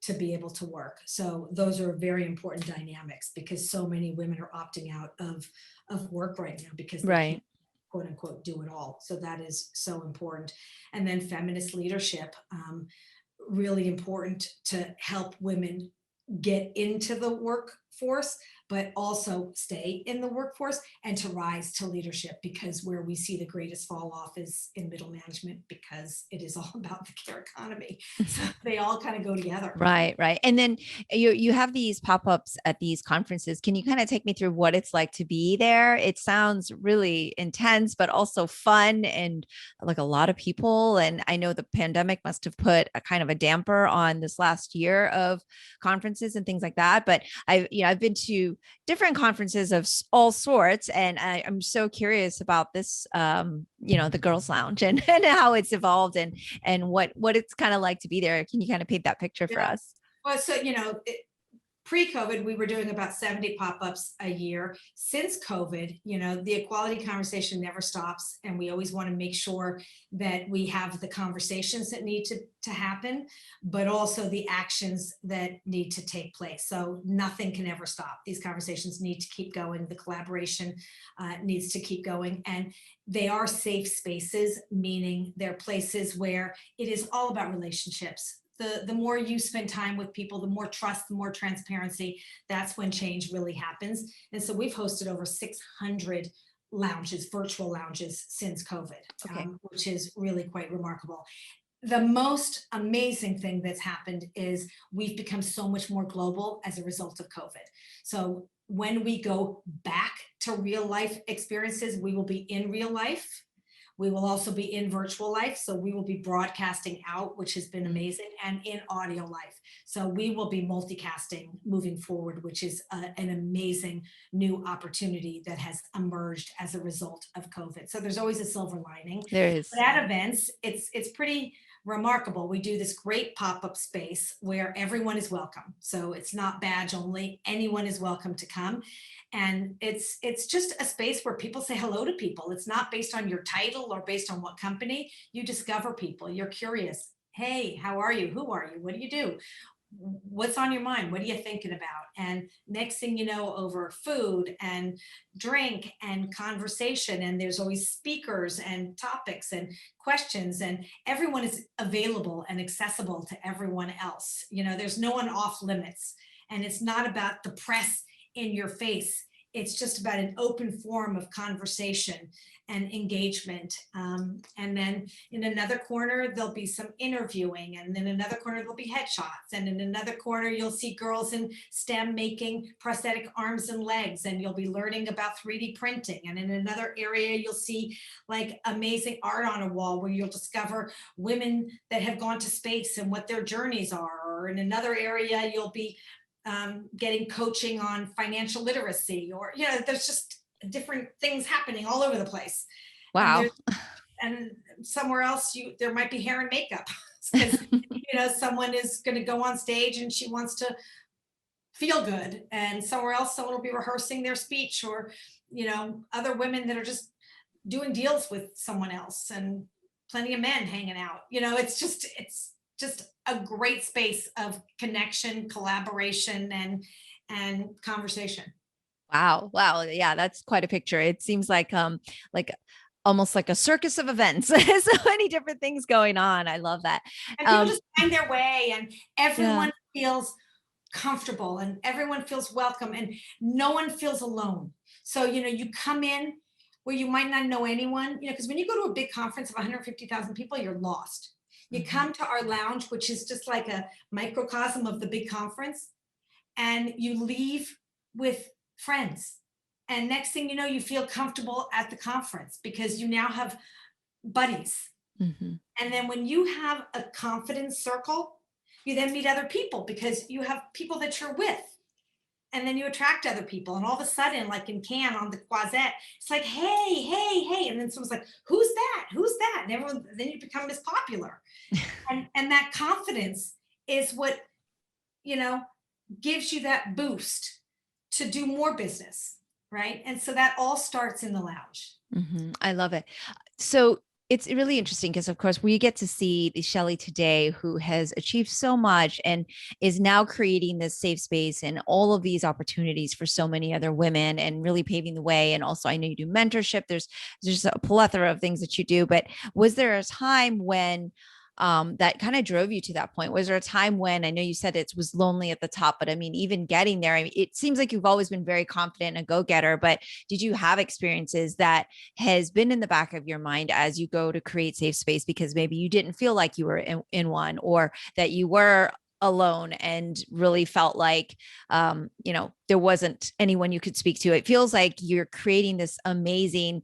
To be able to work. So those are very important dynamics, because so many women are opting out of work right now because they can't, quote unquote, do it all. So that is so important. And then feminist leadership, really important to help women get into the workforce, but also stay in the workforce and to rise to leadership, because where we see the greatest fall off is in middle management, because it is all about the care economy. So they all kind of go together. Right. And then you have these pop-ups at these conferences. Can you kind of take me through what it's like to be there? It sounds really intense, but also fun, and like a lot of people. And I know the pandemic must have put a kind of a damper on this last year of conferences and things like that. But I've been to different conferences of all sorts. And I'm so curious about this, the Girls Lounge and how it's evolved and what it's kind of like to be there. Can you kind of paint that picture for Yeah. us? Well, so, pre-COVID, we were doing about 70 pop-ups a year. Since COVID, the equality conversation never stops. And we always want to make sure that we have the conversations that need to happen, but also the actions that need to take place. So nothing can ever stop. These conversations need to keep going. The collaboration needs to keep going. And they are safe spaces, meaning they're places where it is all about relationships. The more you spend time with people, the more trust, the more transparency, that's when change really happens. And so we've hosted over 600 lounges, virtual lounges since COVID, Okay. Which is really quite remarkable. The most amazing thing that's happened is we've become so much more global as a result of COVID. So when we go back to real life experiences, we will be in real life. We will also be in virtual life. So we will be broadcasting out, which has been amazing, and in audio life. So we will be multicasting moving forward, which is an amazing new opportunity that has emerged as a result of COVID. So there's always a silver lining. There is. But at events, it's pretty remarkable. We do this great pop-up space where everyone is welcome. So it's not badge only. Anyone is welcome to come. And it's just a space where people say hello to people. It's not based on your title or based on what company. You discover people. You're curious. Hey, how are you? Who are you? What do you do? What's on your mind? What are you thinking about? And next thing you know, over food and drink and conversation, and there's always speakers and topics and questions, and everyone is available and accessible to everyone else. There's no one off limits, and it's not about the press in your face. It's just about an open forum of conversation and engagement. And then in another corner, there'll be some interviewing. And in another corner, there'll be headshots. And in another corner, you'll see girls in STEM making prosthetic arms and legs. And you'll be learning about 3D printing. And in another area, you'll see like amazing art on a wall where you'll discover women that have gone to space and what their journeys are. Or in another area, you'll be getting coaching on financial literacy, or there's just different things happening all over the place. Wow. And somewhere else there might be hair and makeup because someone is going to go on stage and she wants to feel good, and somewhere else someone will be rehearsing their speech, or other women that are just doing deals with someone else, and plenty of men hanging out. It's just a great space of connection, collaboration, and conversation. Wow. Yeah, that's quite a picture. It seems like almost like a circus of events. So many different things going on. I love that. And people just find their way, and everyone feels comfortable, and everyone feels welcome, and no one feels alone. So, you come in where you might not know anyone, because when you go to a big conference of 150,000 people, you're lost. You come to our lounge, which is just like a microcosm of the big conference, and you leave with friends. And next thing you know, you feel comfortable at the conference because you now have buddies. Mm-hmm. And then when you have a confidence circle, you then meet other people because you have people that you're with. And then you attract other people. And all of a sudden, like in Cannes on the Quotient, it's like, hey. And then someone's like, who's that? And everyone, then you become as popular. and that confidence is what, gives you that boost to do more business, right? And so that all starts in the lounge. Mm-hmm. I love it. So it's really interesting because, of course, we get to see the Shelley today who has achieved so much and is now creating this safe space and all of these opportunities for so many other women and really paving the way. And also, I know you do mentorship. There's a plethora of things that you do. But was there a time when that kind of drove you to that point? Was there a time when, I know you said it was lonely at the top, but I mean, even getting there, it seems like you've always been very confident and a go-getter, but did you have experiences that has been in the back of your mind as you go to create safe space because maybe you didn't feel like you were in one, or that you were alone and really felt like, there wasn't anyone you could speak to? It feels like you're creating this amazing,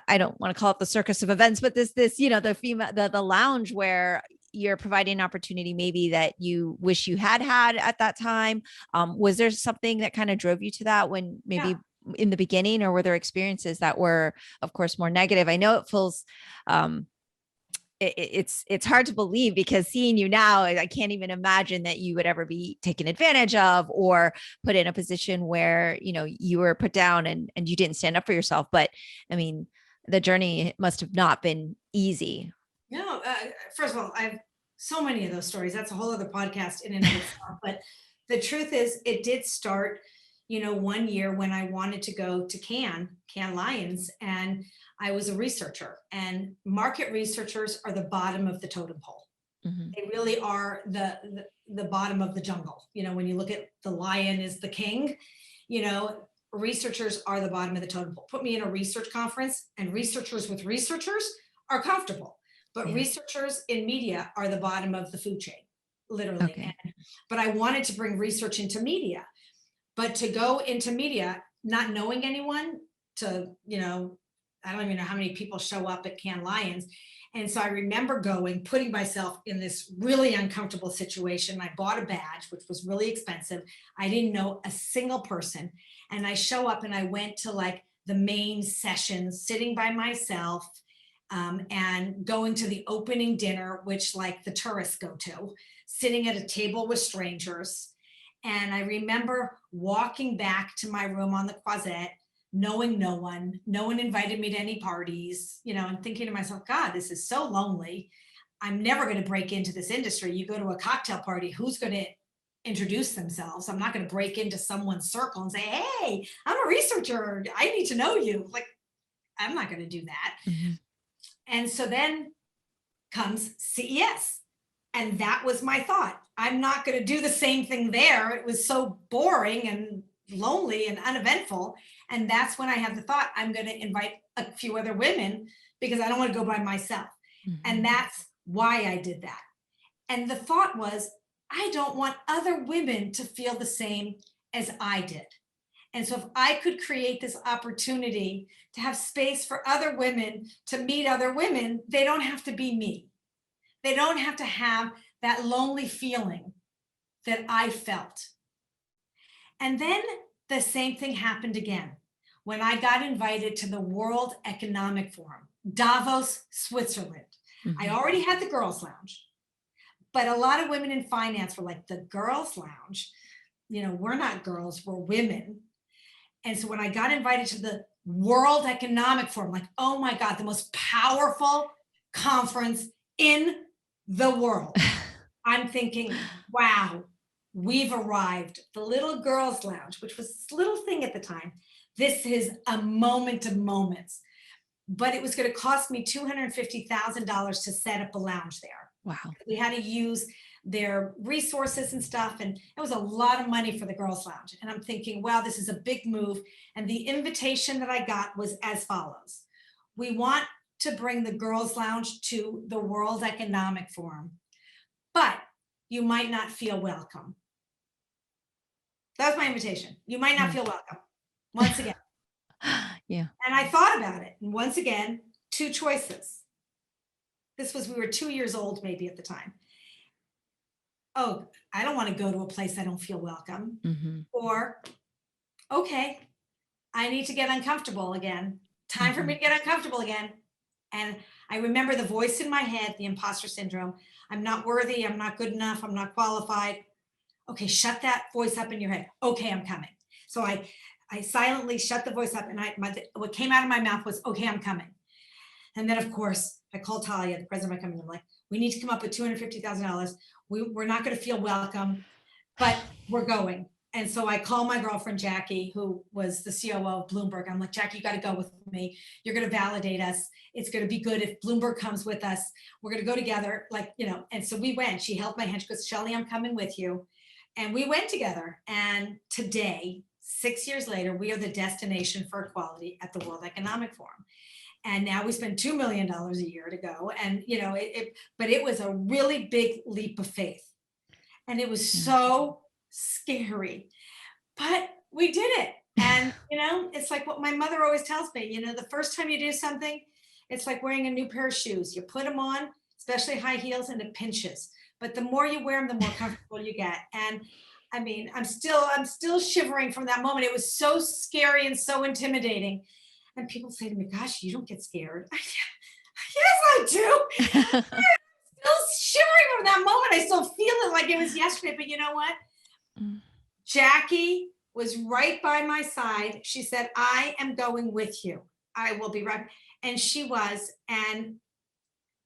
I don't want to call it the circus of events, but this, the female, the lounge where you're providing an opportunity maybe that you wish you had at that time. Was there something that kind of drove you to that when Yeah. maybe in the beginning, or were there experiences that were, of course, more negative? I know it feels, it's hard to believe, because seeing you now, I can't even imagine that you would ever be taken advantage of or put in a position where, you were put down and you didn't stand up for yourself. But I mean, the journey must have not been easy. No, first of all, I have so many of those stories. That's a whole other podcast in and of itself. But the truth is, it did start, one year when I wanted to go to Cannes Lions, and I was a researcher. And market researchers are the bottom of the totem pole. Mhm. They really are the bottom of the jungle. When you look at the lion is the king, researchers are the bottom of the totem pole. Put me in a research conference, and researchers with researchers are comfortable. But Yeah. researchers in media are the bottom of the food chain, literally. Okay. But I wanted to bring research into media. But to go into media, not knowing anyone, I don't even know how many people show up at Cannes Lions. And so I remember putting myself in this really uncomfortable situation. I bought a badge, which was really expensive. I didn't know a single person. And I show up and I went to like the main sessions, sitting by myself, and going to the opening dinner, which like the tourists go to, sitting at a table with strangers. And I remember walking back to my room on the Quotient, knowing no one invited me to any parties, and thinking to myself, God, this is so lonely. I'm never going to break into this industry. You go to a cocktail party, who's going to introduce themselves? I'm not going to break into someone's circle and say, hey, I'm a researcher, I need to know you. Like, I'm not going to do that. Mm-hmm. And so then comes CES. And that was my thought. I'm not going to do the same thing there. It was so boring and lonely and uneventful. And that's when I had the thought, I'm going to invite a few other women because I don't want to go by myself. Mm-hmm. And that's why I did that. And the thought was, I don't want other women to feel the same as I did. And so if I could create this opportunity to have space for other women to meet other women, they don't have to be me. They don't have to have that lonely feeling that I felt. And then the same thing happened again when I got invited to the World Economic Forum, Davos, Switzerland. Mm-hmm. I already had the Girls Lounge, but a lot of women in finance were like, the Girls Lounge, we're not girls, we're women. And so when I got invited to the World Economic Forum, like, oh my God, the most powerful conference in the world. I'm thinking, wow, we've arrived. The little girls' lounge, which was this little thing at the time, this is a moment of moments. But it was going to cost me $250,000 to set up a lounge there. Wow. We had to use their resources and stuff. And it was a lot of money for the girls' lounge. And I'm thinking, wow, this is a big move. And the invitation that I got was as follows. We want to bring the girls' lounge to the World Economic Forum, but you might not feel welcome. That was my invitation. You might not feel welcome. Once again. Yeah. And I thought about it. And once again, two choices. We were 2 years old maybe at the time. Oh, I don't want to go to a place I don't feel welcome. Mm-hmm. Or, okay, I need to get uncomfortable again. Time for me to get uncomfortable again. And I remember the voice in my head, the imposter syndrome. I'm not worthy. I'm not good enough. I'm not qualified. Okay, shut that voice up in your head. Okay, I'm coming. So I silently shut the voice up, and what came out of my mouth was, okay, I'm coming. And then, of course, I called Talia, the president of my company. I'm like, we need to come up with $250,000. We're not going to feel welcome, but we're going. And so I called my girlfriend, Jackie, who was the COO of Bloomberg. I'm like, Jackie, you got to go with me. You're going to validate us. It's going to be good if Bloomberg comes with us. We're going to go together. And so we went. She held my hand. She goes, Shelley, I'm coming with you. And we went together. And today, 6 years later, we are the destination for equality at the World Economic Forum. And now we spend $2 million a year to go. And, but it was a really big leap of faith. And it was so scary, but we did it. And, it's like what my mother always tells me, the first time you do something, it's like wearing a new pair of shoes. You put them on, especially high heels, and it pinches. But the more you wear them, the more comfortable you get. And I mean, I'm still shivering from that moment. It was so scary and so intimidating. And people say to me, "Gosh, you don't get scared." Yes, I do. Still shivering from that moment. I still feel it like it was yesterday. But you know what? Jackie was right by my side. She said, "I am going with you. I will be right." And she was. And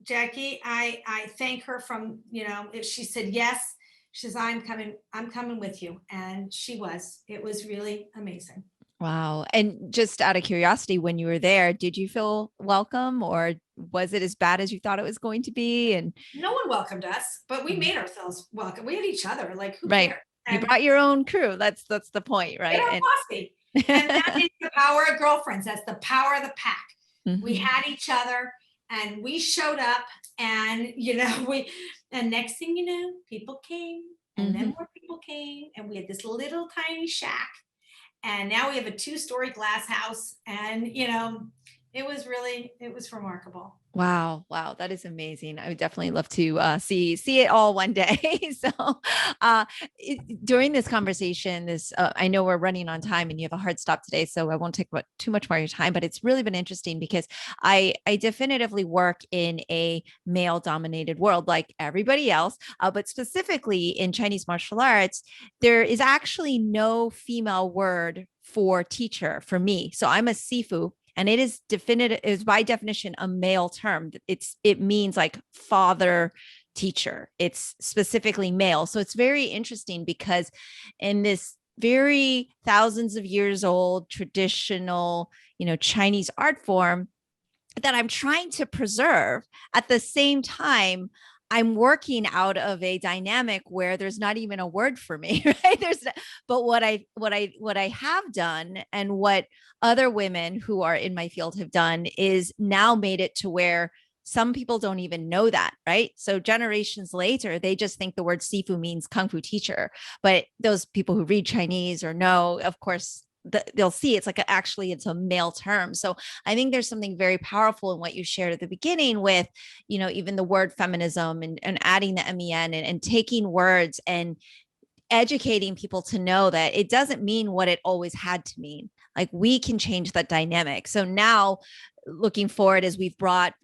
Jackie, I thank her from, if she said yes, she says, I'm coming with you. And she was. It was really amazing. Wow. And just out of curiosity, when you were there, did you feel welcome, or was it as bad as you thought it was going to be? And no one welcomed us, but we made ourselves welcome. We had each other. Like, who right. cares? You And brought your own crew. That's the point, we had right? our posse. And that is the power of girlfriends. That's the power of the pack. We had each other, and we showed up, and and next thing you know, people came, and then more people came, and we had this little tiny shack. And now we have a 2-story glass house, and it was remarkable. Wow. Wow. That is amazing. I would definitely love to see it all one day. So during this conversation, I know we're running on time and you have a hard stop today, so I won't take too much more of your time, but it's really been interesting because I definitively work in a male dominated world like everybody else, but specifically in Chinese martial arts, there is actually no female word for teacher for me. So I'm a Sifu, and it is by definition a male term. It means like father teacher. It's specifically male. So it's very interesting because in this very thousands of years old traditional, Chinese art form that I'm trying to preserve, at the same time I'm working out of a dynamic where there's not even a word for me, right? But what I have done, and what other women who are in my field have done, is now made it to where some people don't even know that, right? So generations later, they just think the word Sifu means Kung Fu teacher. But those people who read Chinese or know, of course, they'll see it's it's a male term. So I think there's something very powerful in what you shared at the beginning with, even the word feminism, and adding the MEN, and taking words and educating people to know that it doesn't mean what it always had to mean. Like, we can change that dynamic. So now, looking forward, as we've brought,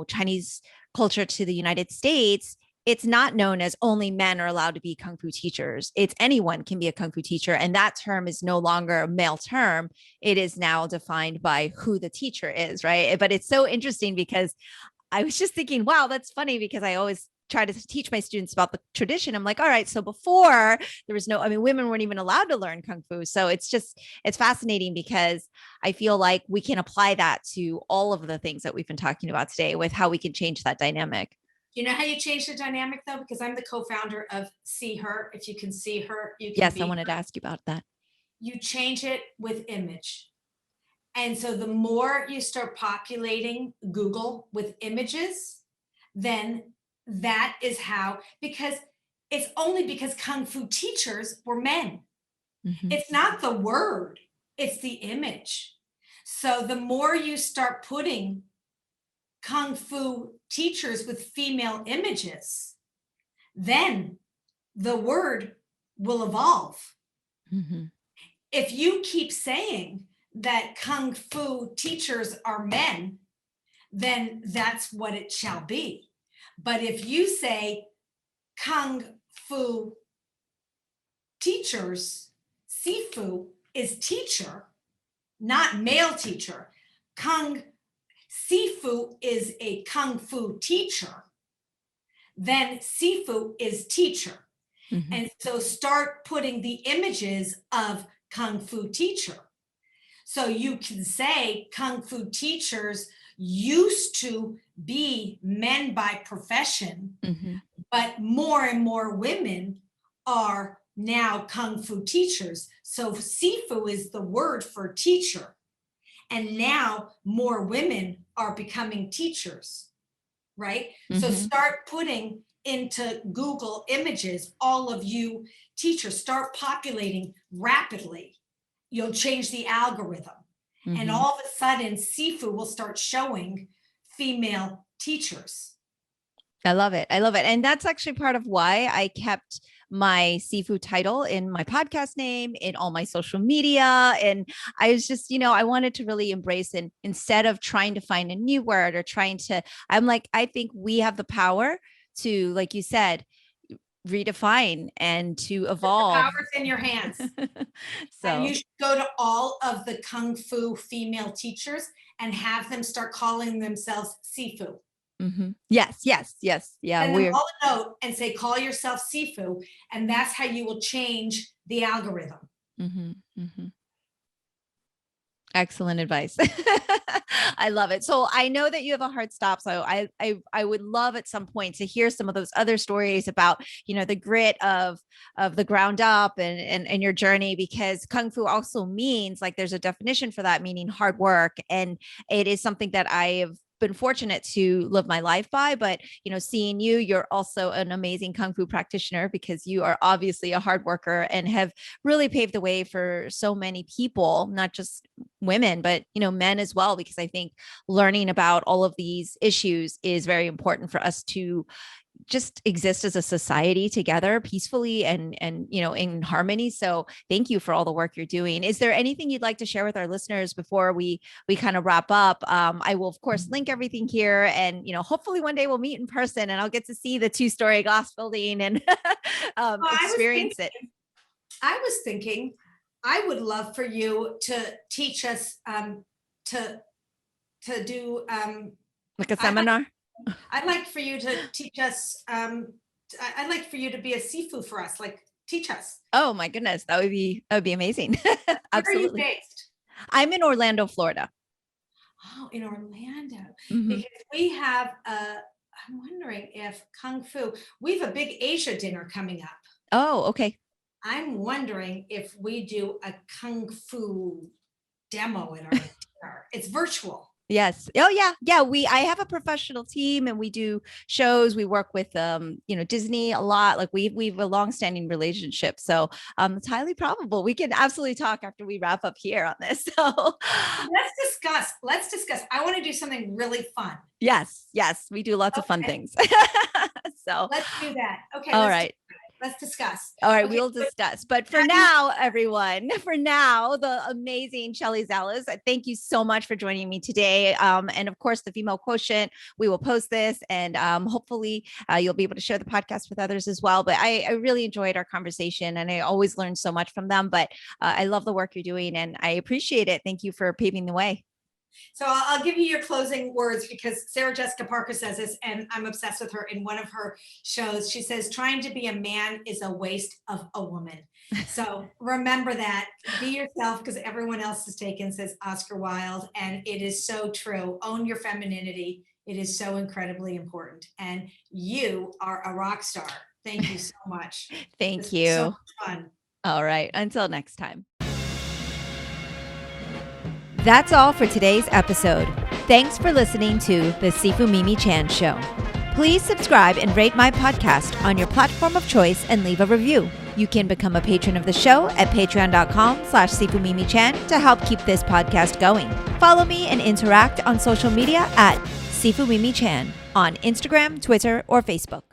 Chinese culture to the United States, it's not known as only men are allowed to be Kung Fu teachers. It's anyone can be a Kung Fu teacher. And that term is no longer a male term. It is now defined by who the teacher is, right? But it's so interesting because I was just thinking, wow, that's funny, because I always try to teach my students about the tradition. I'm like, all right, so before there was women weren't even allowed to learn Kung Fu. So it's fascinating, because I feel like we can apply that to all of the things that we've been talking about today with how we can change that dynamic. You know how you change the dynamic, though? Because I'm the co-founder of See Her. If you can see her, you can Yes, be I wanted her. to ask you about that. You change it with image. And so the more you start populating Google with images, then that is how, because it's only because Kung Fu teachers were men. It's not the word, it's the image. So the more you start putting Kung Fu teachers with female images, then the word will evolve. If you keep saying that Kung Fu teachers are men, then that's what it shall be. But if you say Kung Fu teachers, Sifu is teacher, not male teacher. Sifu is a Kung Fu teacher, then Sifu is teacher. And so start putting the images of Kung Fu teacher. So you can say Kung Fu teachers used to be men by profession, but more and more women are now Kung Fu teachers. So Sifu is the word for teacher. And now more women are becoming teachers, right? So start putting into Google images, all of you teachers, start populating rapidly. You'll change the algorithm. And all of a sudden, Sifu will start showing female teachers. I love it. I love it. And that's actually part of why I kept my Sifu title in my podcast name, in all my social media. And I was just, I wanted to really embrace, and instead of trying to find a new word or I'm like, I think we have the power to, like you said, redefine and to The evolve. power's in your hands. And So you should go to all of the Kung Fu female teachers and have them start calling themselves Sifu. yes, yes, yes. Yeah. Send them all a note and say, call yourself Sifu. And that's how you will change the algorithm. Excellent advice. I love it. So I know that you have a hard stop. So I would love at some point to hear some of those other stories about, the grit of the ground up and your journey, because Kung Fu also means, like, there's a definition for that, meaning hard work. And it is something that I have been fortunate to live my life by. But seeing you're also an amazing Kung Fu practitioner, because you are obviously a hard worker and have really paved the way for so many people, not just women, but men as well, because I think learning about all of these issues is very important for us to just exist as a society together peacefully and in harmony. So thank you for all the work you're doing. Is there anything you'd like to share with our listeners before we kind of wrap up? I will of course link everything here, and hopefully one day we'll meet in person and I'll get to see the 2-story glass building and experience it. I was thinking I would love for you to teach us to do like a seminar. I'd like for you to teach us. I'd like for you to be a Sifu for us. Like, teach us. Oh my goodness, that would be amazing. Absolutely. Where are you based? I'm in Orlando, Florida. Oh, in Orlando, because we have. I'm wondering if Kung Fu. We have a big Asia dinner coming up. Oh, okay. I'm wondering if we do a Kung Fu demo at our dinner. It's virtual. Yes. Oh yeah. Yeah. I have a professional team and we do shows. We work with, Disney a lot. Like we've a long-standing relationship. So it's highly probable we can absolutely talk after we wrap up here on this. So let's discuss. I want to do something really fun. Yes. Yes. We do lots of fun things. So let's do that. Okay. All right. Let's discuss. All right, we'll discuss. But for now, everyone, the amazing Shelley Zalis, thank you so much for joining me today. And of course, the Female Quotient, we will post this, and hopefully you'll be able to share the podcast with others as well. But I really enjoyed our conversation, and I always learn so much from them. But I love the work you're doing, and I appreciate it. Thank you for paving the way. So I'll give you your closing words, because Sarah Jessica Parker says this, and I'm obsessed with her. In one of her shows, she says, trying to be a man is a waste of a woman. So remember that. Be yourself, because everyone else is taken, says Oscar Wilde. And it is so true. Own your femininity. It is so incredibly important. And you are a rock star. Thank you so much. Thank you. So much fun. All right. Until next time. That's all for today's episode. Thanks for listening to the Sifu Mimi Chan Show. Please subscribe and rate my podcast on your platform of choice and leave a review. You can become a patron of the show at patreon.com/SifuMimiChan to help keep this podcast going. Follow me and interact on social media at Sifu Mimi Chan on Instagram, Twitter, or Facebook.